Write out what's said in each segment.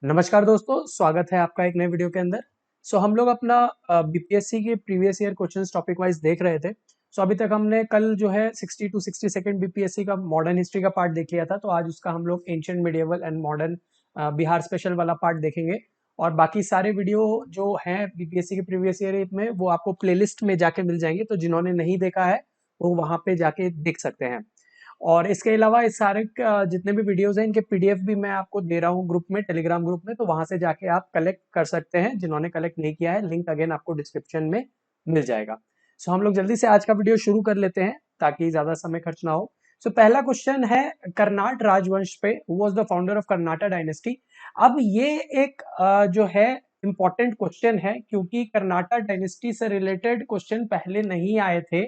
नमस्कार दोस्तों, स्वागत है आपका एक नए वीडियो के अंदर। हम लोग अपना बीपीएससी के previous year questions topic wise देख रहे थे। अभी तक हमने कल जो है 60 टू 62 बीपीएससी का मॉडर्न हिस्ट्री का पार्ट देख लिया था। तो आज उसका हम लोग ancient medieval and modern Bihar special वाला पार्ट देखेंगे। और बाकी सारे वीडियो जो हैं बीपीएससी के प्रीवियस ईयर में वो आपको प्लेलिस्ट में जाके मिल जाएंगे। तो जिन्होंने नहीं देखा है वो वहाँ पे जाके देख सकते हैं। और इसके अलावा इस सारे जितने भी वीडियोस हैं इनके पीडीएफ भी मैं आपको दे रहा हूँ ग्रुप में, टेलीग्राम ग्रुप में। तो वहां से जाके आप कलेक्ट कर सकते हैं। जिन्होंने कलेक्ट नहीं किया है, लिंक अगेन आपको डिस्क्रिप्शन में मिल जाएगा। हम लोग जल्दी से आज का वीडियो शुरू कर लेते हैं ताकि ज्यादा समय खर्च ना हो। पहला क्वेश्चन है कर्नाट राजवंश पे, who was the founder of Karnata dynasty. अब ये एक जो है इंपॉर्टेंट क्वेश्चन है क्योंकि कर्नाटा डायनेस्टी से रिलेटेड क्वेश्चन पहले नहीं आए थे।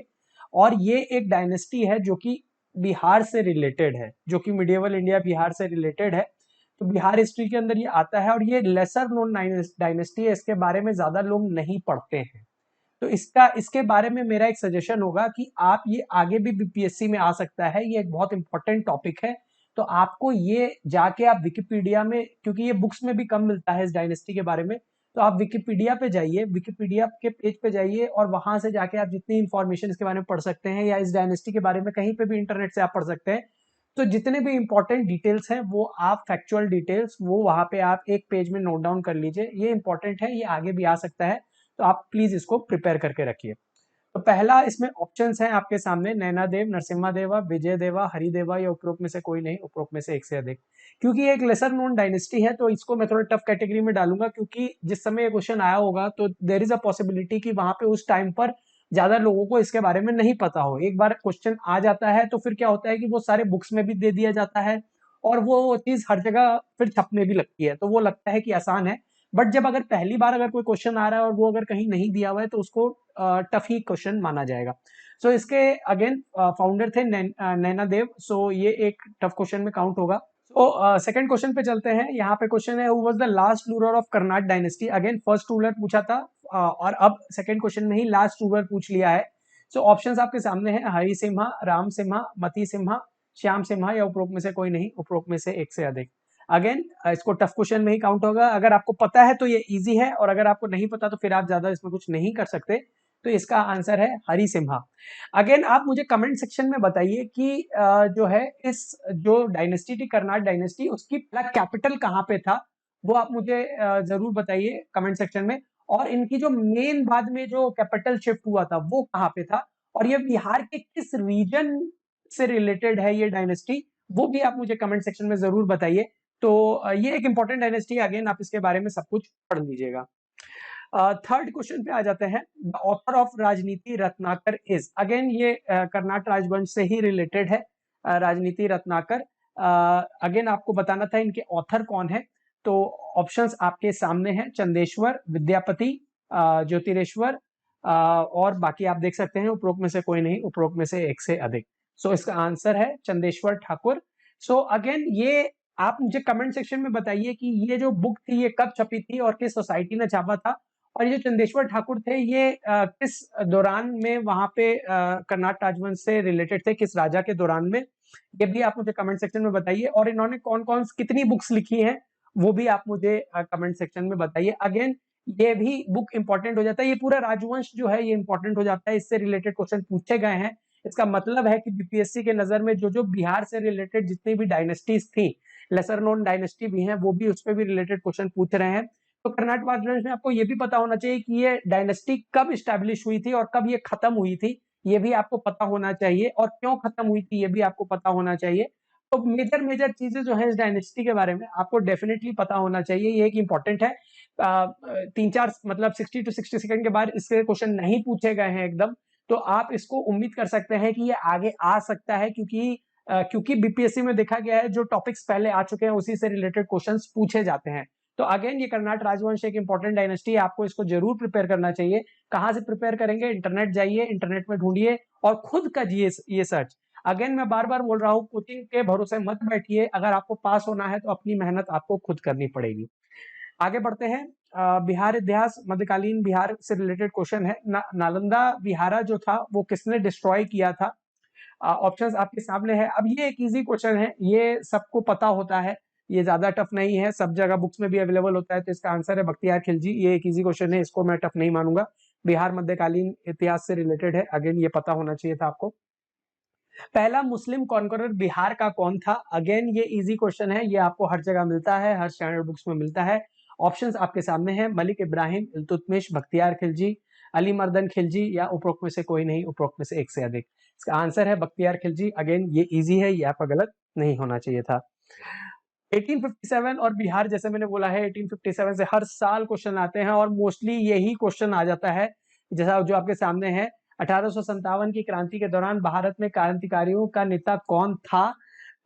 और ये एक डायनेस्टी है जो कि बिहार से रिलेटेड है, जो कि मिडिएवल इंडिया बिहार से रिलेटेड है। तो बिहार हिस्ट्री के अंदर ये आता है और ये लेसर नोन डायनेस्टी है। इसके बारे में ज्यादा लोग नहीं पढ़ते हैं। तो इसके बारे में मेरा एक सजेशन होगा कि आप ये आगे भी बीपीएससी में आ सकता है। ये एक बहुत इंपॉर्टेंट टॉपिक है। तो आपको ये जाके आप विकिपीडिया में, क्योंकि ये बुक्स में भी कम मिलता है इस डायनेस्टी के बारे में, तो आप विकिपीडिया पे जाइए, विकिपीडिया के पेज पे जाइए और वहां से जाके आप जितनी इंफॉर्मेशन इसके बारे में पढ़ सकते हैं या इस डायनेस्टी के बारे में कहीं पे भी इंटरनेट से आप पढ़ सकते हैं। तो जितने भी इंपॉर्टेंट डिटेल्स हैं वो आप, फैक्चुअल डिटेल्स, वो वहां पे आप एक पेज में नोट डाउन कर लीजिए। ये इंपॉर्टेंट है, ये आगे भी आ सकता है। तो आप प्लीज इसको प्रिपेयर करके रखिए। तो पहला इसमें ऑप्शंस हैं आपके सामने, नैना देव, नरसिम्हा देवा, विजय देवा, हरिदेवा या उपरोक्त में से कोई नहीं, उपरोक्त में से एक से अधिक। क्योंकि ये एक लेसर नोन डायनेस्टी है तो इसको मैं थोड़ा टफ कैटेगरी में डालूंगा, क्योंकि जिस समय ये क्वेश्चन आया होगा तो देर इज अ पॉसिबिलिटी कि वहां पे उस टाइम पर ज्यादा लोगों को इसके बारे में नहीं पता हो। एक बार क्वेश्चन आ जाता है तो फिर क्या होता है कि वो सारे बुक्स में भी दे दिया जाता है और वो चीज हर जगह फिर छपने भी लगती है, तो वो लगता है कि आसान है। बट जब अगर पहली बार अगर कोई क्वेश्चन आ रहा है और वो अगर कहीं नहीं दिया हुआ है तो उसको टफ ही क्वेश्चन माना जाएगा। इसके अगेन फाउंडर थे नैना देव। ये एक टफ क्वेश्चन में काउंट होगा। सेकंड क्वेश्चन पे चलते हैं। यहाँ पे क्वेश्चन है, who was the last ruler of Karnat dynasty. Again first ruler पूछा था और अब सेकंड क्वेश्चन में ही लास्ट रूलर पूछ लिया है। ऑप्शंस आपके सामने है, हरि सिम्हा, राम सिम्हा, मती सिम्हा, श्याम सिम्हा या उपरोक्त में से कोई नहीं, उपरोक्त में से एक से अधिक। अगेन इसको टफ क्वेश्चन में ही काउंट होगा। अगर आपको पता है तो ये इजी है और अगर आपको नहीं पता तो फिर आप ज्यादा इसमें कुछ नहीं कर सकते। तो इसका आंसर है हरि सिम्हा। अगेन आप मुझे कमेंट सेक्शन में बताइए कि जो है इस जो डायनेस्टी थी कर्नाट डायनेस्टी, उसकी कैपिटल कहाँ पे था। वो आप मुझे जरूर बताइए कमेंट सेक्शन में। और इनकी जो मेन बाद में जो कैपिटल शिफ्ट हुआ था वो कहाँ पे था, और ये बिहार के किस रीजन से रिलेटेड है ये डायनेस्टी, वो भी आप मुझे कमेंट सेक्शन में जरूर बताइए। तो ये एक इंपॉर्टेंट डायनेस्टी है। अगेन आप इसके बारे में सब कुछ पढ़ लीजिएगा। थर्ड क्वेश्चन पे आ जाते हैं। द ऑथर ऑफ राजनीति रत्नाकर इज। अगेन ये कर्नाट राजवंश से ही रिलेटेड है। राजनीति रत्नाकर, अगेन आपको बताना था इनके ऑथर कौन है। तो ऑप्शंस आपके सामने हैं, चंदेश्वर, विद्यापति, ज्योतिरेश्वर, और बाकी आप देख सकते हैं उपरोक्त में से कोई नहीं, उपरोक्त में से एक से अधिक। इसका आंसर है चंदेश्वर ठाकुर। अगेन ये आप मुझे कमेंट सेक्शन में बताइए कि ये जो बुक थी ये कब छपी थी और किस सोसाइटी ने छापा था। और ये जो चंदेश्वर ठाकुर थे ये किस दौरान में वहां पे कर्नाट राजवंश से रिलेटेड थे, किस राजा के दौरान में, ये भी आप मुझे कमेंट सेक्शन में बताइए। और इन्होंने कौन कौन कितनी बुक्स लिखी हैं वो भी आप मुझे कमेंट सेक्शन में बताइए। अगेन ये भी बुक इंपॉर्टेंट हो जाता है, ये पूरा राजवंश जो है ये इंपॉर्टेंट हो जाता है, इससे रिलेटेड क्वेश्चन पूछे गए हैं। इसका मतलब है कि बीपीएससी के नजर में जो जो बिहार से रिलेटेड जितनी भी डायनेस्टीज थी, लेसर नोन डायनेस्टी भी हैं, वो भी उस पर भी रिलेटेड क्वेश्चन पूछ रहे हैं। तो कर्नाटक राजवंश में आपको ये भी पता होना चाहिए कि ये डायनेस्टी कब स्टैब्लिश हुई थी और कब ये खत्म हुई थी, ये भी आपको पता होना चाहिए। और क्यों खत्म हुई थी ये भी आपको पता होना चाहिए। तो मेजर मेजर चीजें जो है इस डायनेस्टी के बारे में आपको डेफिनेटली पता होना चाहिए, ये एक इंपॉर्टेंट है। 3-4 मतलब 60 टू 60 सेकंड के बाद इसके क्वेश्चन नहीं पूछे गए हैं एकदम। तो आप इसको उम्मीद कर सकते हैं कि ये आगे आ सकता है, क्योंकि बीपीएससी में देखा गया है जो टॉपिक्स पहले आ चुके हैं उसी से रिलेटेड क्वेश्चंस पूछे जाते हैं। तो अगेन ये कर्नाट राजवंश एक इंपॉर्टेंट डायनेस्टी है, आपको इसको जरूर प्रिपेयर करना चाहिए। कहाँ से प्रिपेयर करेंगे, इंटरनेट जाइए, इंटरनेट में ढूंढिए और खुद करिए ये सर्च। अगेन मैं बार बार बोल रहा हूँ, कोचिंग के भरोसे मत बैठिए। अगर आपको पास होना है तो अपनी मेहनत आपको खुद करनी पड़ेगी। आगे बढ़ते हैं। बिहार इतिहास, मध्यकालीन बिहार से रिलेटेड क्वेश्चन है। नालंदा विहारा जो था वो किसने डिस्ट्रॉय किया था। ऑप्शंस आपके सामने है। अब ये एक इजी क्वेश्चन है, ये सबको पता होता है। ये ज्यादा टफ नहीं है, सब जगह बुक्स में भी अवेलेबल होता है। तो इसका आंसर है बख्तियार खिलजी। ये एक इजी क्वेश्चन है, इसको मैं टफ नहीं मानूंगा। बिहार मध्यकालीन इतिहास से रिलेटेड है, अगेन ये पता होना चाहिए था आपको। पहला मुस्लिम कॉन्करर बिहार का कौन था? अगेन ये इजी क्वेश्चन है, ये आपको हर जगह मिलता है, हर स्टैंडर्ड बुक्स में मिलता है। ऑप्शंस आपके सामने हैं, मलिक इब्राहिम, इल्तुतमिश, बख्तियार खिलजी, अली मर्दन खिलजी, या उपरोक्त में से कोई नहीं, उपरोक्त में से एक से अधिक। इसका आंसर है बख्तियार खिलजी। अगेन ये इजी है, ये आपका गलत नहीं होना चाहिए था। 1857 और बिहार, जैसे मैंने बोला है 1857 से हर साल क्वेश्चन आते हैं और मोस्टली यही क्वेश्चन आ जाता है, जैसा जो आपके सामने है। 1857 की क्रांति के दौरान भारत में क्रांतिकारियों का नेता कौन था?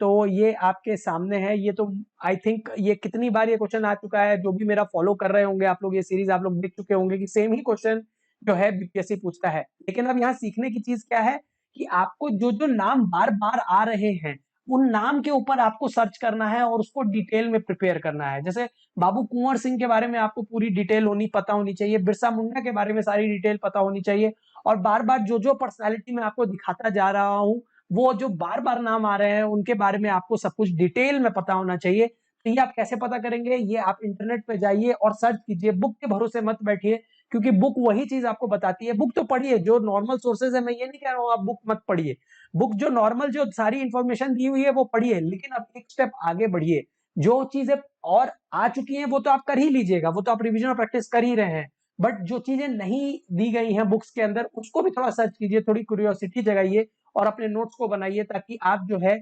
तो ये आपके सामने है। ये तो आई थिंक ये कितनी बार ये क्वेश्चन आ चुका है, जो भी मेरा फॉलो कर रहे होंगे आप लोग, ये सीरीज आप लोग देख चुके होंगे कि सेम ही क्वेश्चन जो है बीपीएससी पूछता है। लेकिन अब यहाँ सीखने की चीज क्या है कि आपको जो जो नाम बार बार आ रहे हैं उन नाम के ऊपर आपको सर्च करना है और उसको डिटेल में प्रिपेयर करना है। जैसे बाबू कुंवर सिंह के बारे में आपको पूरी डिटेल पता होनी चाहिए, बिरसा मुंडा के बारे में सारी डिटेल पता होनी चाहिए, और बार बार जो जो पर्सनालिटी में आपको दिखाता जा रहा हूं वो जो बार बार नाम आ रहे हैं उनके बारे में आपको सब कुछ डिटेल में पता होना चाहिए। तो ये आप कैसे पता करेंगे? ये आप इंटरनेट पे जाइए और सर्च कीजिए, बुक के भरोसे मत बैठिए, क्योंकि बुक वही चीज आपको बताती है। बुक तो पढ़िए, जो नॉर्मल सोर्सेज है, मैं ये नहीं कह रहा हूँ आप बुक मत पढ़िए, बुक जो नॉर्मल जो सारी इंफॉर्मेशन दी हुई है वो पढ़िए, लेकिन अब एक स्टेप आगे बढ़िए। जो चीजें और आ चुकी हैं वो तो आप कर ही लीजिएगा, वो तो आप रिवीजन और प्रैक्टिस कर ही रहे हैं, बट जो चीजें नहीं दी गई हैं बुक्स के अंदर उसको भी थोड़ा सर्च कीजिए, थोड़ी क्यूरियोसिटी जगाइए और अपने नोट्स को बनाइए, ताकि आप जो है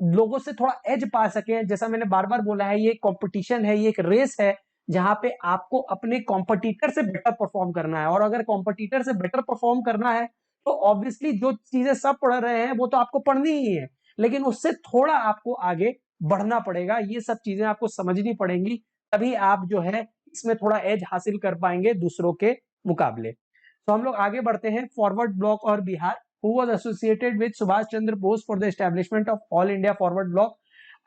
लोगों से थोड़ा एज पा सकें। जैसा मैंने बार बार बोला है, ये कंपटीशन है, ये एक रेस है जहां पे आपको अपने कॉम्पिटिटर से बेटर परफॉर्म करना है, और अगर कॉम्पिटिटर से बेटर परफॉर्म करना है तो ऑब्वियसली जो चीजें सब पढ़ रहे हैं वो तो आपको पढ़नी ही है, लेकिन उससे थोड़ा आपको आगे बढ़ना पड़ेगा। ये सब चीजें आपको समझनी पड़ेंगी, तभी आप जो है इसमें थोड़ा एज हासिल कर पाएंगे दूसरों के मुकाबले। तो हम लोग आगे बढ़ते हैं। फॉरवर्ड ब्लॉक और Bihar, who was associated with Subhash Chandra Bose for the establishment of All India Forward Bloc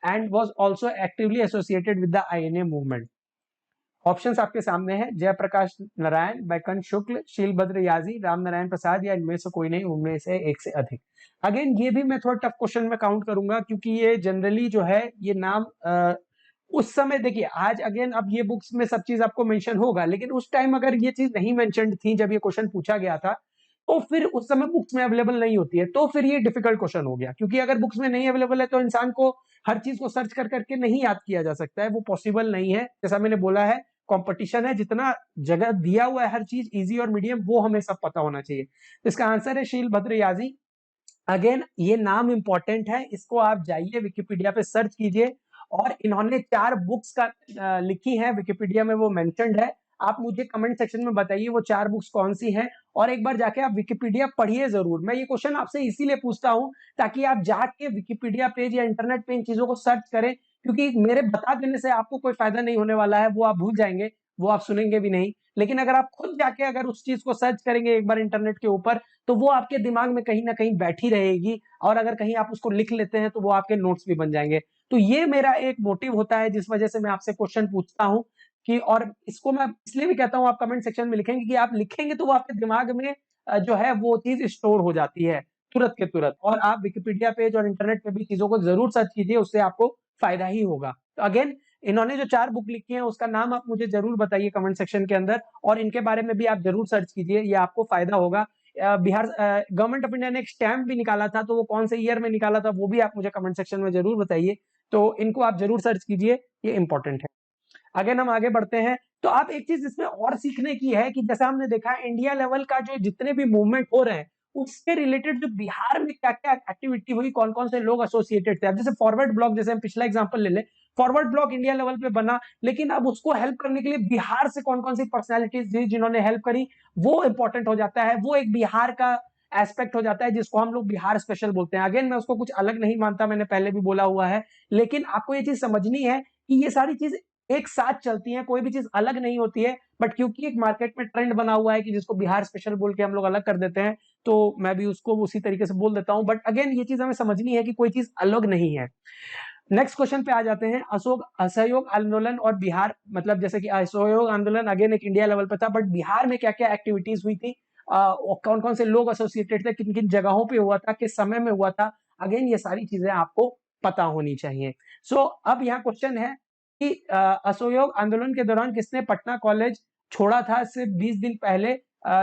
and was also actively associated with the INA movement। Options आपके सामने हैं, जयप्रकाश नारायण, बैकंठ शुक्ल, शीलभद्र याजी, राम नारायण प्रसाद, या इनमें से कोई नहीं, उनमें से एक से अधिक। अगेन ये भी मैं थोड़ा टफ क्वेश्चन में काउंट करूंगा, क्योंकि ये जनरली जो है ये नाम उस समय देखिए, आज अगेन अब ये बुक्स में सब चीज आपको मेंशन होगा, लेकिन उस टाइम अगर ये चीज नहीं मेंशन थी जब ये क्वेश्चन पूछा गया था, तो फिर उस समय बुक्स में अवेलेबल नहीं होती है, तो फिर ये डिफिकल्ट क्वेश्चन हो गया। क्योंकि अगर बुक्स में नहीं अवेलेबल है तो इंसान को हर चीज को सर्च कर करके नहीं याद किया जा सकता है, वो पॉसिबल नहीं है। जैसा मैंने बोला है, कंपटीशन है, जितना जगह दिया हुआ है हर चीज इजी और मीडियम वो हमें सब पता होना चाहिए। तो इसका आंसर है शीलभद्र याजी। अगेन ये नाम इंपॉर्टेंट है, इसको आप जाइए विकिपीडिया पे सर्च कीजिए, और इन्होंने 4 बुक्स का लिखी है, विकिपीडिया में वो मेंशन्ड है। आप मुझे कमेंट सेक्शन में बताइए वो 4 बुक्स कौन सी हैं, और एक बार जाके आप विकिपीडिया पढ़िए जरूर। मैं ये क्वेश्चन आपसे इसीलिए पूछता हूं ताकि आप जाके विकिपीडिया पेज या इंटरनेट पे इन चीजों को सर्च करें, क्योंकि मेरे बता देने से आपको कोई फायदा नहीं होने वाला है, वो आप भूल जाएंगे, वो आप सुनेंगे भी नहीं। लेकिन अगर आप खुद जाके अगर उस चीज को सर्च करेंगे एक बार इंटरनेट के ऊपर, तो वो आपके दिमाग में कहीं ना कहीं बैठी रहेगी, और अगर कहीं आप उसको लिख लेते हैं तो वो आपके नोट्स भी बन जाएंगे। तो ये मेरा एक मोटिव होता है जिस वजह से मैं आपसे क्वेश्चन पूछता हूं कि, और इसको मैं इसलिए भी कहता हूं आप कमेंट सेक्शन में लिखेंगे, कि आप लिखेंगे तो वो आपके दिमाग में जो है वो चीज स्टोर हो जाती है तुरंत के तुरंत। और आप विकिपीडिया पेज और इंटरनेट पे भी चीजों को जरूर सर्च कीजिए, उससे आपको फायदा ही होगा। तो अगेन इन्होंने जो 4 बुक लिखी है उसका नाम आप मुझे जरूर बताइए कमेंट सेक्शन के अंदर, और इनके बारे में भी आप जरूर सर्च कीजिए, ये आपको फायदा होगा। बिहार गवर्नमेंट ऑफ इंडिया ने एक स्टैम्प भी निकाला था, तो वो कौन से ईयर में निकाला था वो भी आप मुझे कमेंट सेक्शन में जरूर बताइए। तो इनको आप जरूर सर्च कीजिए, ये इंपॉर्टेंट है। अगेन हम आगे बढ़ते हैं, तो आप एक चीज इसमें और सीखने की है कि जैसा हमने देखा इंडिया लेवल का जो जितने भी मूवमेंट हो रहे हैं उससे रिलेटेड जो बिहार में क्या क्या एक्टिविटी हुई, कौन कौन से लोग एसोसिएटेड थे। अब जैसे फॉरवर्ड ब्लॉक, जैसे हम पिछला एग्जांपल ले ले, फॉरवर्ड ब्लॉक इंडिया लेवल पे बना, लेकिन अब उसको हेल्प करने के लिए बिहार से कौन कौन सी पर्सनैलिटीज थी जिन्होंने हेल्प करी, वो इंपॉर्टेंट हो जाता है, वो एक बिहार का एस्पेक्ट हो जाता है जिसको हम लोग बिहार स्पेशल बोलते हैं। अगेन मैं उसको कुछ अलग नहीं मानता, मैंने पहले भी बोला हुआ है, लेकिन आपको ये चीज समझनी है कि ये सारी चीज एक साथ चलती हैं, कोई भी चीज अलग नहीं होती है, बट क्योंकि एक मार्केट में ट्रेंड बना हुआ है कि जिसको बिहार स्पेशल बोल के हम लोग अलग कर देते हैं, तो मैं भी उसको उसी तरीके से बोल देता हूं। बट अगेन ये चीज हमें समझनी है कि कोई चीज अलग नहीं है। नेक्स्ट क्वेश्चन पे आ जाते हैं। अशोक असहयोग आंदोलन और बिहार, मतलब जैसे कि असहयोग आंदोलन अगेन एक इंडिया लेवल पे था, बट बिहार में क्या क्या एक्टिविटीज हुई थी, कौन कौन से लोग एसोसिएटेड थे, किन किन जगहों पे हुआ था, किस समय में हुआ था, अगेन ये सारी चीजें आपको पता होनी चाहिए। सो अब यहाँ क्वेश्चन है कि असहयोग आंदोलन के दौरान किसने पटना कॉलेज छोड़ा था सिर्फ 20 दिन पहले,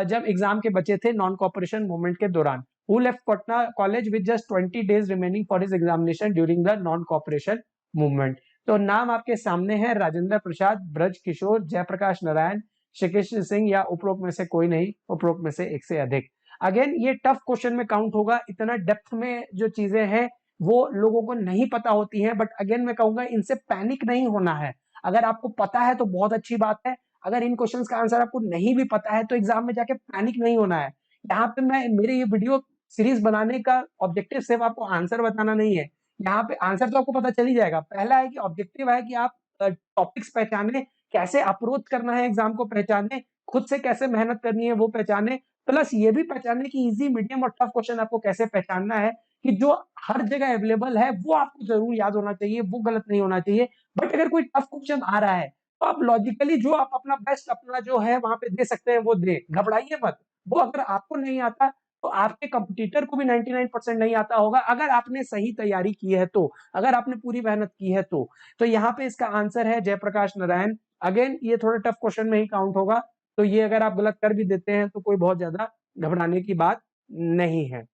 जब एग्जाम के बचे थे नॉन कॉपरेशन मूवमेंट के दौरान। Who left Patna college with just 20 days remaining for his examination during the non-cooperation movement? तो नाम आपके सामने है, राजेंद्र प्रसाद, ब्रज किशोर, जयप्रकाश नारायण, श्री कृष्ण सिंह, या उपरोक्त में से कोई नहीं, उपरोक्त में से एक से अधिक। अगेन ये टफ क्वेश्चन में काउंट होगा, इतना डेप्थ में जो चीजें हैं वो लोगों को नहीं पता होती हैं, बट अगेन मैं कहूंगा इनसे पैनिक नहीं होना है। अगर आपको पता है तो बहुत अच्छी बात है, अगर इन क्वेश्चंस का आंसर आपको नहीं भी पता है तो एग्जाम में जाके पैनिक नहीं होना है। यहाँ पे मैं मेरे ये वीडियो सीरीज बनाने का ऑब्जेक्टिव सिर्फ आपको आंसर बताना नहीं है, यहाँ पे आंसर तो आपको पता चल ही जाएगा। पहला है कि ऑब्जेक्टिव है कि आप टॉपिक्स पहचाने, कैसे अप्रोच करना है एग्जाम को पहचाने, खुद से कैसे मेहनत करनी है वो पहचाने, प्लस ये भी पहचाने कि इजी, मीडियम और टफ क्वेश्चन आपको कैसे पहचानना है, कि जो हर जगह अवेलेबल है वो आपको जरूर याद होना चाहिए, वो गलत नहीं होना चाहिए। बट अगर कोई टफ क्वेश्चन आ रहा है तो आप लॉजिकली जो आप अपना बेस्ट अपना जो है वहां पे दे सकते हैं वो दे, घबराइए मत। वो अगर आपको नहीं आता तो आपके कंपटीटर को भी 99% नहीं आता होगा, अगर आपने सही तैयारी की है तो, अगर आपने पूरी मेहनत की है तो यहाँ पे इसका आंसर है जयप्रकाश नारायण। अगेन ये थोड़ा टफ क्वेश्चन में ही काउंट होगा, तो ये अगर आप गलत कर भी देते हैं तो कोई बहुत ज्यादा घबराने की बात नहीं है।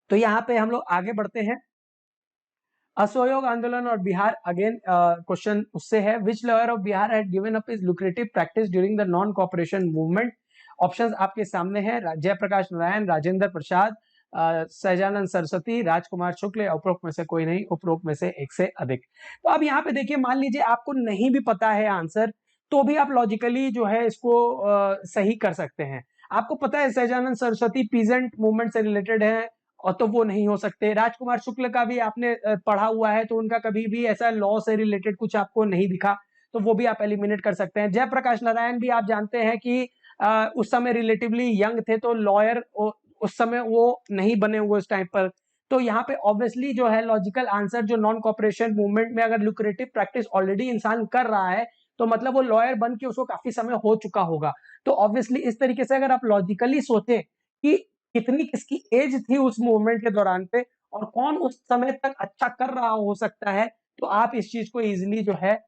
तो यहाँ पे हम लोग आगे बढ़ते हैं। असहयोग आंदोलन और बिहार, अगेन क्वेश्चन उससे है, which lawyer of Bihar had given up his lucrative practice during the non cooperation movement? Options आपके सामने हैं, जयप्रकाश नारायण, राजेंद्र प्रसाद, सहजानंद सरस्वती, राजकुमार शुक्ल, या उपरोक्त में से कोई नहीं, उपरोक्त में से एक से अधिक। तो अब यहाँ पे देखिए, मान लीजिए आपको नहीं भी पता है आंसर, तो भी आप लॉजिकली जो है इसको सही कर सकते हैं। आपको पता है सहजानंद सरस्वती पीजेंट मूवमेंट से रिलेटेड है, और तो वो नहीं हो सकते। राजकुमार शुक्ल का भी आपने पढ़ा हुआ है, तो उनका कभी भी ऐसा लॉ से रिलेटेड कुछ आपको नहीं दिखा, तो वो भी आप एलिमिनेट कर सकते हैं। जयप्रकाश नारायण भी आप जानते हैं कि उस समय रिलेटिवली यंग थे, तो लॉयर उस समय वो नहीं बने हुए उस टाइम पर। तो यहाँ पे ऑब्वियसली जो है लॉजिकल आंसर, जो नॉन कॉपरेशन मूवमेंट में अगर लुक्रेटिव प्रैक्टिस ऑलरेडी इंसान कर रहा है, तो मतलब वो लॉयर बन के उसको काफी समय हो चुका होगा। तो ऑब्वियसली इस तरीके से अगर आप लॉजिकली सोचें कि कितनी किसकी एज थी उस मूवमेंट के दौरान पे, और कौन उस समय तक अच्छा कर रहा हो सकता है, तो आप इस चीज को इजिली जो है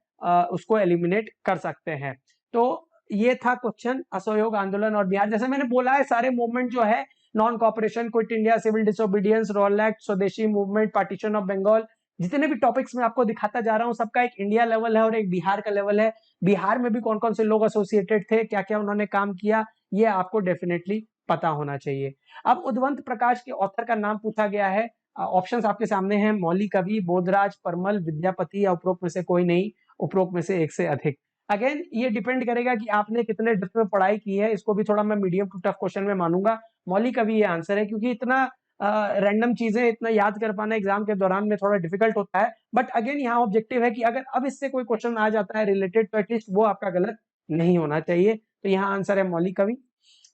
उसको एलिमिनेट कर सकते हैं। तो ये था क्वेश्चन असहयोग आंदोलन और बिहार। जैसे मैंने बोला है, सारे मूवमेंट जो है, non cooperation, quit India, civil disobedience, Rowlatt act, swadeshi movement, partition of Bengal, जितने भी टॉपिक्स मैं आपको दिखाता जा रहा हूं, सबका एक इंडिया लेवल है और एक बिहार का लेवल है। बिहार में भी कौन कौन से लोग एसोसिएटेड थे, क्या क्या उन्होंने काम किया, ये आपको डेफिनेटली पता होना चाहिए। अब उद्वंत प्रकाश के ऑथर का नाम पूछा गया है। ऑप्शंस आपके सामने हैं, मौली कवि, बोधराज, परमल, विद्यापति, या उपरोक्त में से कोई नहीं, उपरोक्त में से एक से अधिक। अगेन ये डिपेंड करेगा कि आपने कितने डेप्थ में पढ़ाई की है, इसको भी थोड़ा मैं मीडियम टू टफ क्वेश्चन में मानूंगा। मौली कवि ये आंसर है, क्योंकि इतना रैंडम चीजें इतना याद कर पाना एग्जाम के दौरान में थोड़ा डिफिकल्ट होता है। बट अगेन यहाँ ऑब्जेक्टिव है कि अगर अब इससे कोई क्वेश्चन आ जाता है रिलेटेड, तो एटलीस्ट वो आपका गलत नहीं होना चाहिए। तो यहाँ आंसर है मौली कवि।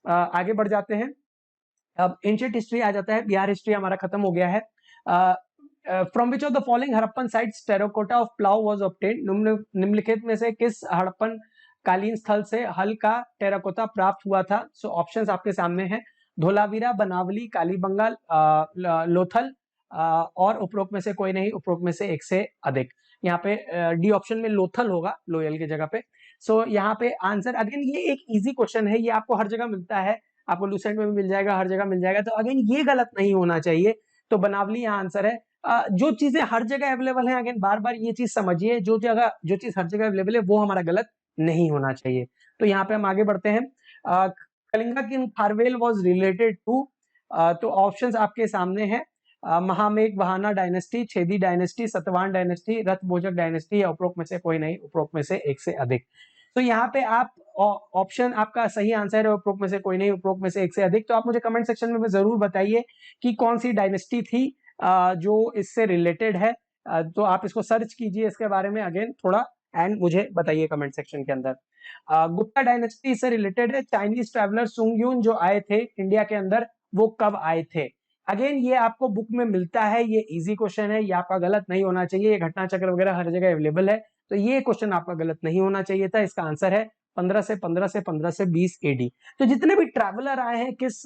आगे बढ़ जाते हैं। अब एंशिएंट हिस्ट्री आ जाता है, बिहार हिस्ट्री हमारा खत्म हो गया है। From which of the following Harappan sites terracotta of plough was obtained? निम्नलिखित में से किस हड़प्पन कालीन स्थल से हल का टेराकोटा प्राप्त हुआ था? सो ऑप्शंस आपके सामने हैं, धोलावीरा, बनावली, कालीबंगाल, लोथल, और उपरोक्त में से कोई नहीं, उपरोक्त में से एक से अधिक। यहाँ पे डी ऑप्शन में लोथल होगा, लोयल की जगह पे। सो यहाँ पे आंसर, अगेन ये एक इजी क्वेश्चन है, ये आपको हर जगह मिलता है, आपको लूसेंट में भी मिल जाएगा, हर जगह मिल जाएगा, तो अगेन ये गलत नहीं होना चाहिए। तो बनावली यहाँ आंसर है। जो चीजें हर जगह अवेलेबल है, अगेन बार बार ये चीज समझिए, जो चीज हर जगह अवेलेबल है वो हमारा गलत नहीं होना चाहिए। तो यहाँ पे हम आगे बढ़ते हैं। Kalinga king Kharavela was related to? तो ऑप्शंस आपके सामने हैं, महामेघ वहाना dynasty, Chedi dynasty, Satavahana dynasty, Ratha Bhojaka dynasty, या उपरोक्त में से कोई नहीं, उपरोक्त में से एक से अधिक। तो यहाँ पे आप ऑप्शन आपका सही आंसर है, उपरोक्त में से कोई नहीं, उपरोक्त में से एक से अधिक। तो आप मुझे कमेंट सेक्शन में जरूर बताइए कि कौन सी डायनेस्टी थी जो इससे रिलेटेड है। तो आप इसको सर्च कीजिए इसके बारे में अगेन थोड़ा, एंड मुझे बताइए कमेंट सेक्शन के अंदर। गुप्ता डायनेस्टी से रिलेटेड है। चाइनीज ट्रैवलर सुंगयून जो आए थे इंडिया के अंदर, वो कब आए थे? अगेन ये आपको बुक में मिलता है, ये इजी क्वेश्चन है, ये आपका गलत नहीं होना चाहिए। ये घटना चक्र वगैरह हर जगह अवेलेबल है, तो ये क्वेश्चन आपका गलत नहीं होना चाहिए था। इसका आंसर है 15 से 20 एडी। तो जितने भी ट्रैवलर आए हैं, किस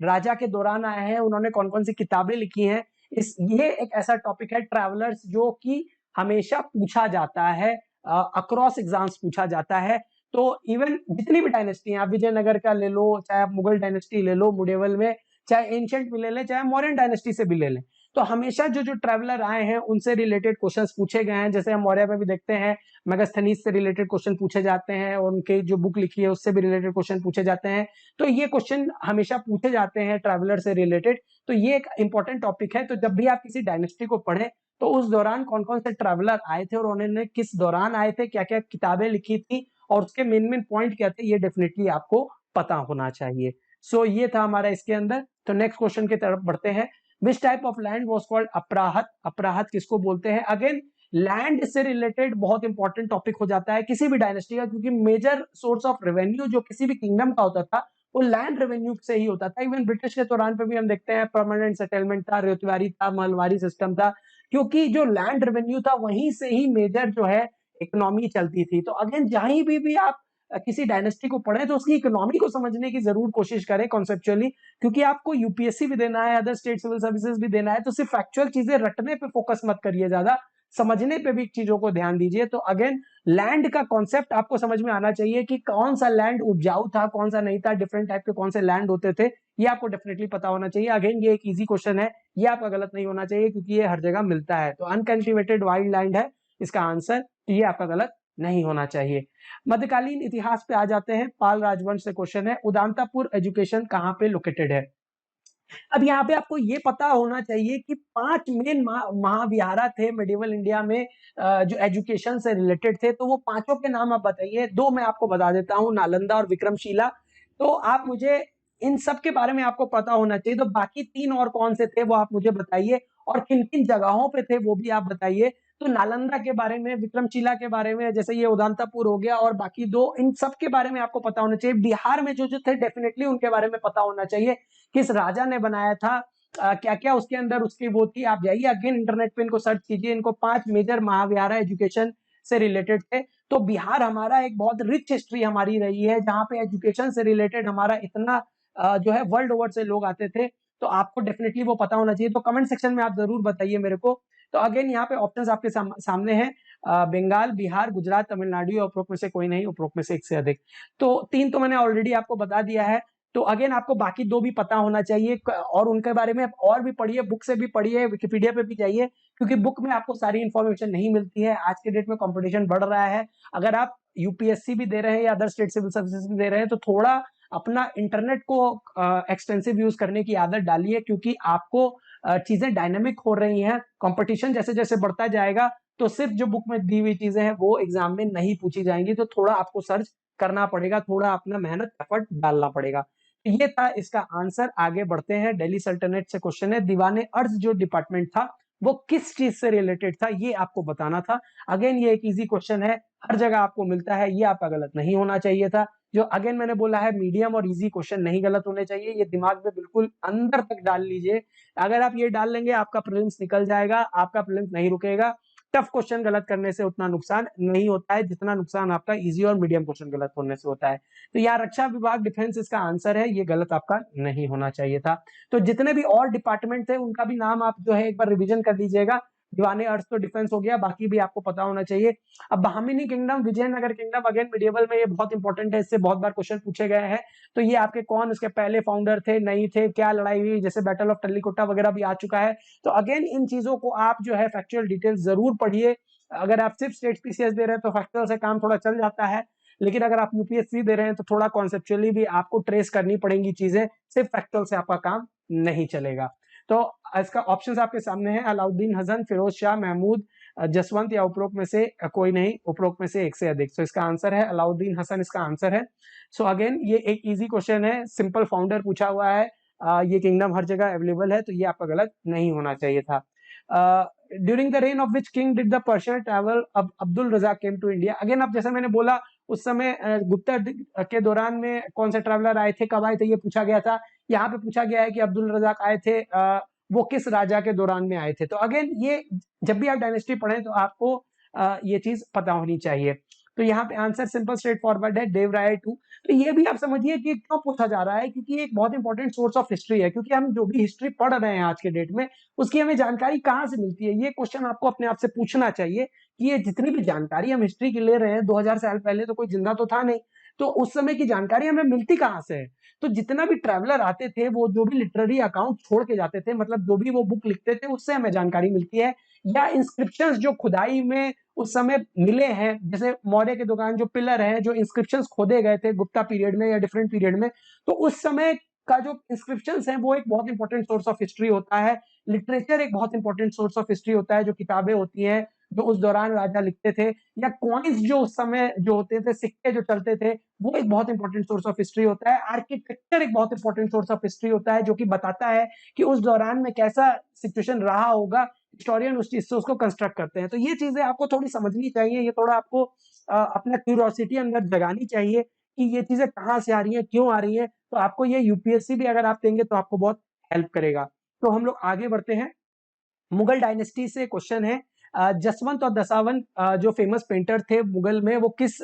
राजा के दौरान आए हैं, उन्होंने कौन कौन सी किताबें लिखी हैं, ये एक ऐसा टॉपिक है ट्रैवलर्स जो कि हमेशा पूछा जाता है, अक्रॉस एग्जाम्स पूछा जाता है। तो इवन जितनी भी डायनेस्टी है, आप विजयनगर का ले लो, चाहे आप मुगल डायनेस्टी ले लो मिडिवल में, चाहे एंशिएंट भी ले लें, चाहे मौर्यन डायनेस्टी से भी ले लें, तो हमेशा जो जो ट्रैवलर आए हैं उनसे रिलेटेड क्वेश्चंस पूछे गए हैं। जैसे हम मौर्य में भी देखते हैं मेगास्थनीज से रिलेटेड क्वेश्चन पूछे जाते हैं, और उनके जो बुक लिखी है उससे भी रिलेटेड क्वेश्चन पूछे जाते हैं। तो ये क्वेश्चन हमेशा पूछे जाते हैं ट्रैवलर से रिलेटेड। तो ये एक इंपॉर्टेंट टॉपिक है। तो जब भी आप किसी डायनेस्टी को पढ़े तो उस दौरान कौन कौन से ट्रैवलर आए थे और उन्होंने किस दौरान आए थे, क्या क्या किताबें लिखी थी और उसके मेन मेन पॉइंट क्या थे, ये डेफिनेटली आपको पता होना चाहिए। सो ये था हमारा इसके अंदर। तो नेक्स्ट क्वेश्चन की तरफ बढ़ते हैं। Which type of land was called aprahata? अपराहत किसको बोलते हैं? अगेन लैंड से रिलेटेड बहुत इंपॉर्टेंट टॉपिक हो जाता है किसी भी डायनेस्टी का, क्योंकि मेजर सोर्स ऑफ रेवेन्यू जो किसी भी किंगडम का होता था वो लैंड रेवेन्यू से ही होता था। इवन ब्रिटिश के दौरान पे भी हम देखते हैं परमानेंट सेटलमेंट था, रेतवारी था, महलवारी सिस्टम था, क्योंकि जो लैंड रेवेन्यू था वहीं से ही मेजर जो है इकोनॉमी चलती थी। तो अगेन जहां भी आप किसी डायनेस्टी को पढ़े तो उसकी इकोनॉमी को समझने की जरूर कोशिश करें कॉन्सेप्चुअली, क्योंकि आपको यूपीएससी भी देना है, अदर स्टेट सिविल सर्विसेज भी देना है। तो सिर्फ फैक्चुअल चीजें रटने पे फोकस मत करिए, ज्यादा समझने पे भी चीजों को ध्यान दीजिए। तो अगेन लैंड का कॉन्सेप्ट आपको समझ में आना चाहिए कि कौन सा लैंड उपजाऊ था, कौन सा नहीं था, डिफरेंट टाइप के कौन से लैंड होते थे, ये आपको डेफिनेटली पता होना चाहिए। अगेन ये एक इजी क्वेश्चन है, ये आपका गलत नहीं होना चाहिए क्योंकि ये हर जगह मिलता है। तो अनकल्टिवेटेड वाइल्ड लैंड है इसका आंसर, ये आपका गलत नहीं होना चाहिए। मध्यकालीन इतिहास पे आ जाते हैं। पाल राजवंश से क्वेश्चन है, उदांतापुर एजुकेशन कहाँ पे लोकेटेड है? अब यहाँ पे आपको ये पता होना चाहिए कि 5 मेन महाविहारा थे मेडिवल इंडिया में, जो एजुकेशन से रिलेटेड थे। तो वो पांचों के नाम आप बताइए। दो मैं आपको बता देता हूँ, नालंदा और विक्रमशिला। तो आप मुझे इन सब के बारे में आपको पता होना चाहिए। तो बाकी 3 और कौन से थे वो आप मुझे बताइए, और किन किन जगहों पे थे वो भी आप बताइए। तो नालंदा के बारे में, विक्रमशिला के बारे में, जैसे ये उदांतापुर हो गया, और बाकी 2, इन सब के बारे में आपको पता होना चाहिए। बिहार में जो जो थे डेफिनेटली उनके बारे में पता होना चाहिए, किस राजा ने बनाया था, क्या क्या उसके अंदर उसकी वो थी। आप जाइए अगेन इंटरनेट पे इनको सर्च कीजिए। इनको 5 मेजर महाविहारा एजुकेशन से रिलेटेड थे। तो बिहार हमारा एक बहुत रिच हिस्ट्री हमारी रही है, जहां पे एजुकेशन से रिलेटेड हमारा इतना जो है वर्ल्ड ओवर से लोग आते थे। तो आपको डेफिनेटली वो पता होना चाहिए। तो कमेंट सेक्शन में आप जरूर बताइए मेरे को। तो अगेन यहाँ पे ऑप्शंस आपके सामने हैं, बंगाल, बिहार, गुजरात, तमिलनाडु, या उपरोक्त में से कोई नहीं, उपरोक्त में से एक से अधिक। तो 3 तो मैंने ऑलरेडी आपको बता दिया है। तो अगेन आपको बाकी 2 भी पता होना चाहिए, और उनके बारे में और भी पढ़िए, बुक से भी पढ़िए, विकिपीडिया पे भी जाइए, क्योंकि बुक में आपको सारी इंफॉर्मेशन नहीं मिलती है। आज के डेट में कंपटीशन बढ़ रहा है। अगर आप यूपीएससी भी दे रहे हैं या अदर स्टेट सिविल सर्विसेज भी दे रहे हैं तो थोड़ा अपना इंटरनेट को एक्सटेंसिव यूज करने की आदत डालिए, क्योंकि आपको चीजें डायनेमिक हो रही हैं। कंपटीशन जैसे जैसे बढ़ता जाएगा तो सिर्फ जो बुक में दी हुई चीजें हैं वो एग्जाम में नहीं पूछी जाएंगी। तो थोड़ा आपको सर्च करना पड़ेगा, थोड़ा अपना मेहनत एफर्ट डालना पड़ेगा। ये था इसका आंसर। आगे बढ़ते हैं। दिल्ली सल्तनत से क्वेश्चन है, दीवाने अर्ज जो डिपार्टमेंट था वो किस चीज से रिलेटेड था, ये आपको बताना था। अगेन ये एक इजी क्वेश्चन है, हर जगह आपको मिलता है, ये आपका गलत नहीं होना चाहिए था। जो अगेन मैंने बोला है, मीडियम और इजी क्वेश्चन नहीं गलत होने चाहिए, ये दिमाग में बिल्कुल अंदर तक डाल लीजिए। अगर आप ये डाल लेंगे आपका प्रीलिम्स निकल जाएगा, आपका प्रीलिम्स नहीं रुकेगा। टफ क्वेश्चन गलत करने से उतना नुकसान नहीं होता है जितना नुकसान आपका इजी और मीडियम क्वेश्चन गलत होने से होता है। तो यार रक्षा विभाग डिफेंस इसका आंसर है, ये गलत आपका नहीं होना चाहिए था। तो जितने भी और डिपार्टमेंट थे उनका भी नाम आप जो है एक बार रिवीजन कर लीजिएगा। दीवाने अर्थ तो डिफेंस हो गया, बाकी भी आपको पता होना चाहिए। अब Bahmani kingdom, Vijayanagar kingdom, again medieval में ये बहुत इंपॉर्टेंट है, इससे बहुत बार क्वेश्चन पूछे गए हैं। तो ये आपके कौन इसके पहले फाउंडर थे, नहीं थे, क्या लड़ाई हुई, जैसे बैटल ऑफ टल्लीकुट्टा वगैरह भी आ चुका है। तो अगेन इन चीजों को आप जो है फैक्चुअल डिटेल्स जरूर पढ़िए। अगर आप सिर्फ स्टेट पीसीएस दे रहे हैं तो फैक्चुअल से काम थोड़ा चल जाता है, लेकिन अगर आप यूपीएससी दे रहे हैं तो थोड़ा कॉन्सेप्चुअली भी आपको ट्रेस करनी पड़ेंगी चीजें, सिर्फ फैक्चुअल से आपका काम नहीं चलेगा। तो इसका ऑप्शंस आपके सामने है, अलाउद्दीन हसन, फिरोज शाह, महमूद, जसवंत, या उपरोक्त में से कोई नहीं, उपरोक्त में से एक से अधिक। तो इसका आंसर है अलाउद्दीन हसन, इसका आंसर है। सो अगेन ये एक इजी क्वेश्चन है, सिंपल फाउंडर पूछा हुआ है, ये किंगडम हर जगह अवेलेबल है, तो ये आपका गलत नहीं होना चाहिए था। During the reign of which king did the Persian travel Abdul Razzaq came to India? Again अब जैसे मैंने बोला उस समय गुप्ता के दौरान में कौन से ट्रैवलर आए थे, कब आए थे, ये पूछा गया था। यहाँ पे पूछा गया है कि अब्दुल रजाक आए थे, वो किस राजा के दौरान में आए थे। तो अगेन ये जब भी आप डायनेस्टी पढ़ें तो आपको ये चीज पता होनी चाहिए। तो यहाँ पे आंसर सिंपल स्ट्रेट फॉरवर्ड है, देवराय 2। तो ये भी आप समझिए कि क्यों पूछा जा रहा है, क्योंकि ये एक बहुत इंपॉर्टेंट सोर्स ऑफ हिस्ट्री है, क्योंकि हम जो भी हिस्ट्री पढ़ रहे हैं आज के डेट में, उसकी हमें जानकारी कहाँ से मिलती है। ये क्वेश्चन आपको अपने आप से पूछना चाहिए कि ये जितनी भी जानकारी हम हिस्ट्री की ले रहे हैं, 2000 साल पहले तो कोई जिंदा तो था नहीं, तो उस समय की जानकारी हमें मिलती कहाँ से है। तो जितना भी ट्रैवलर आते थे, वो जो भी लिटरेरी अकाउंट छोड़ के जाते थे, मतलब जो भी वो बुक लिखते थे, उससे हमें जानकारी मिलती है। या इंस्क्रिप्शंस जो खुदाई में उस समय मिले हैं, जैसे मौर्य के दौरान जो पिलर है, जो इंस्क्रिप्शंस खोदे गए थे गुप्ता पीरियड में या डिफरेंट पीरियड में, तो उस समय का जो इंस्क्रिप्शंस है वो एक बहुत इंपॉर्टेंट सोर्स ऑफ हिस्ट्री होता है। लिटरेचर एक बहुत इंपॉर्टेंट सोर्स ऑफ हिस्ट्री होता है, जो किताबें होती हैं जो उस दौरान राजा लिखते थे, या कॉइन्स जो उस समय जो होते थे, सिक्के जो चलते थे, वो एक बहुत इंपॉर्टेंट सोर्स ऑफ हिस्ट्री होता है। आर्किटेक्चर एक बहुत इंपॉर्टेंट सोर्स ऑफ हिस्ट्री होता है, जो कि बताता है कि उस दौरान में कैसा सिचुएशन रहा होगा। हिस्टोरियन उस चीज से उसको कंस्ट्रक्ट करते हैं। तो ये चीजें आपको थोड़ी समझनी चाहिए, ये थोड़ा आपको अपना क्यूरियोसिटी अंदर जगानी चाहिए कि ये चीजें कहाँ से आ रही है, क्यों आ रही है। तो आपको ये यूपीएससी भी अगर आप देंगे तो आपको बहुत हेल्प करेगा। तो हम लोग आगे बढ़ते हैं। मुगल डायनेस्टी से क्वेश्चन है, जसवंत और दशावंत जो फेमस पेंटर थे मुगल में, वो किस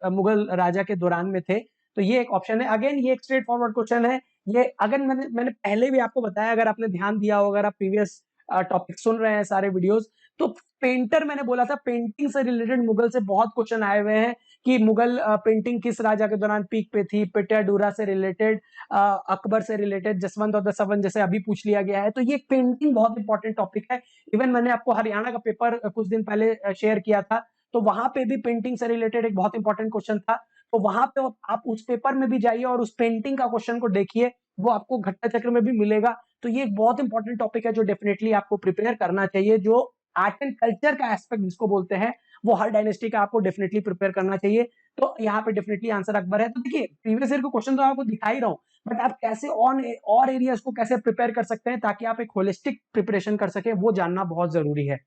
मुगल राजा के दौरान में थे। तो ये एक ऑप्शन है। अगेन ये एक स्ट्रेट फॉरवर्ड क्वेश्चन है। ये अगर मैंने पहले भी आपको बताया, अगर आपने ध्यान दिया हो, अगर आप प्रीवियस टॉपिक सुन रहे हैं सारे वीडियोस, तो पेंटर मैंने बोला था, पेंटिंग से रिलेटेड मुगल से बहुत क्वेश्चन आए हुए हैं कि मुगल पेंटिंग किस राजा के दौरान पीक पे थी, पिटाडूरा से रिलेटेड, अकबर से रिलेटेड, जसवंत और दशावंत जैसे अभी पूछ लिया गया है। तो ये पेंटिंग बहुत इंपॉर्टेंट टॉपिक है। इवन मैंने आपको हरियाणा का पेपर कुछ दिन पहले शेयर किया था, तो वहां पे भी पेंटिंग से रिलेटेड एक बहुत इंपॉर्टेंट क्वेश्चन था। तो वहां पे आप उस पेपर में भी जाइए और उस पेंटिंग का क्वेश्चन को देखिए, वो आपको घट्टा चक्र में भी मिलेगा। तो ये एक बहुत इंपॉर्टेंट टॉपिक है जो डेफिनेटली आपको प्रिपेयर करना चाहिए। जो आर्ट एंड कल्चर का एस्पेक्ट जिसको बोलते हैं, वो हर डायनेस्टी का आपको डेफिनेटली प्रिपेयर करना चाहिए। तो यहाँ पे डेफिनेटली आंसर अकबर है। तो देखिए प्रीवियस ईयर का क्वेश्चन तो आपको दिखा ही रहा हूँ, बट आप कैसे ऑन और एरियाज को कैसे प्रिपेयर कर सकते हैं ताकि आप एक होलिस्टिक प्रिपरेशन कर सके, वो जानना बहुत जरूरी है।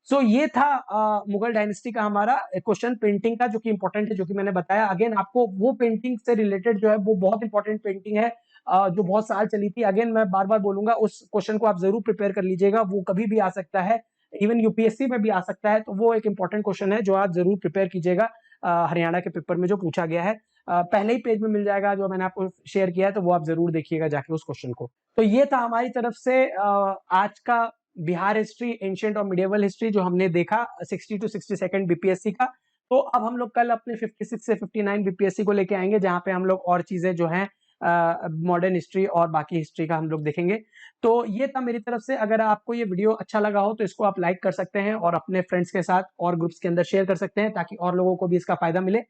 सो ये था मुगल डायनेस्टी का हमारा क्वेश्चन पेंटिंग का, जो कि इंपॉर्टेंट है, जो कि मैंने बताया। अगेन आपको वो पेंटिंग से रिलेटेड जो है वो बहुत इंपॉर्टेंट पेंटिंग है, जो बहुत साल चली थी। अगेन मैं बार बार बोलूंगा, उस क्वेश्चन को आप जरूर प्रिपेयर कर लीजिएगा, वो कभी भी आ सकता है, इवन यूपीएससी में भी आ सकता है। तो वो एक इंपॉर्टेंट क्वेश्चन है जो आप जरूर प्रिपेयर कीजिएगा। हरियाणा के पेपर में जो पूछा गया है, पहले ही पेज में मिल जाएगा जो मैंने आपको शेयर किया है, तो वो आप जरूर देखिएगा जाके उस क्वेश्चन को। तो ये था हमारी तरफ से आज का बिहार हिस्ट्री, एंशिएंट और मिडिएवल हिस्ट्री जो हमने देखा 60 टू 62 बीपीएससी का। तो अब हम लोग कल अपने 56 से 59 बीपीएससी को लेके आएंगे, जहां पे हम लोग और चीजें जो हैं मॉडर्न हिस्ट्री और बाकी हिस्ट्री का हम लोग देखेंगे। तो ये था मेरी तरफ से। अगर आपको ये वीडियो अच्छा लगा हो तो इसको आप लाइक कर सकते हैं और अपने फ्रेंड्स के साथ और ग्रुप्स के अंदर शेयर कर सकते हैं, ताकि और लोगों को भी इसका फायदा मिले।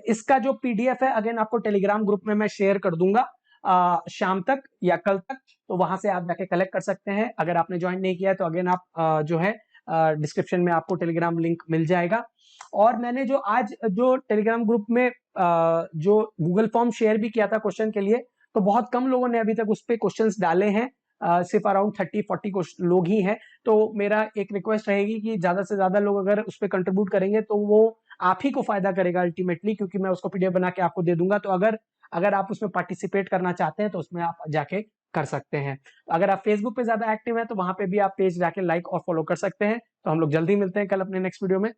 इसका जो पीडीएफ है अगेन आपको टेलीग्राम ग्रुप में मैं शेयर कर दूंगा शाम तक या कल तक, तो वहां से आप जाके कलेक्ट कर सकते हैं। अगर आपने ज्वाइन नहीं किया है तो अगेन आप जो है डिस्क्रिप्शन में आपको टेलीग्राम लिंक मिल जाएगा। और मैंने जो आज जो टेलीग्राम ग्रुप में जो गूगल फॉर्म शेयर भी किया था क्वेश्चन के लिए, तो बहुत कम लोगों ने अभी तक उस पर क्वेश्चंस डाले हैं, सिर्फ अराउंड 30-40 लोग ही हैं। तो मेरा एक रिक्वेस्ट रहेगी कि ज्यादा से ज्यादा लोग अगर उस पर कंट्रीब्यूट करेंगे तो वो आप ही को फायदा करेगा अल्टीमेटली, क्योंकि मैं उसको पीडीएफ बना के आपको दे दूंगा। तो अगर आप उसमें पार्टिसिपेट करना चाहते हैं तो उसमें आप जाके कर सकते हैं। अगर आप फेसबुक पे ज्यादा एक्टिव हैं तो वहां पे भी आप पेज जाके लाइक और फॉलो कर सकते हैं। तो हम लोग जल्दी मिलते हैं कल अपने नेक्स्ट वीडियो में।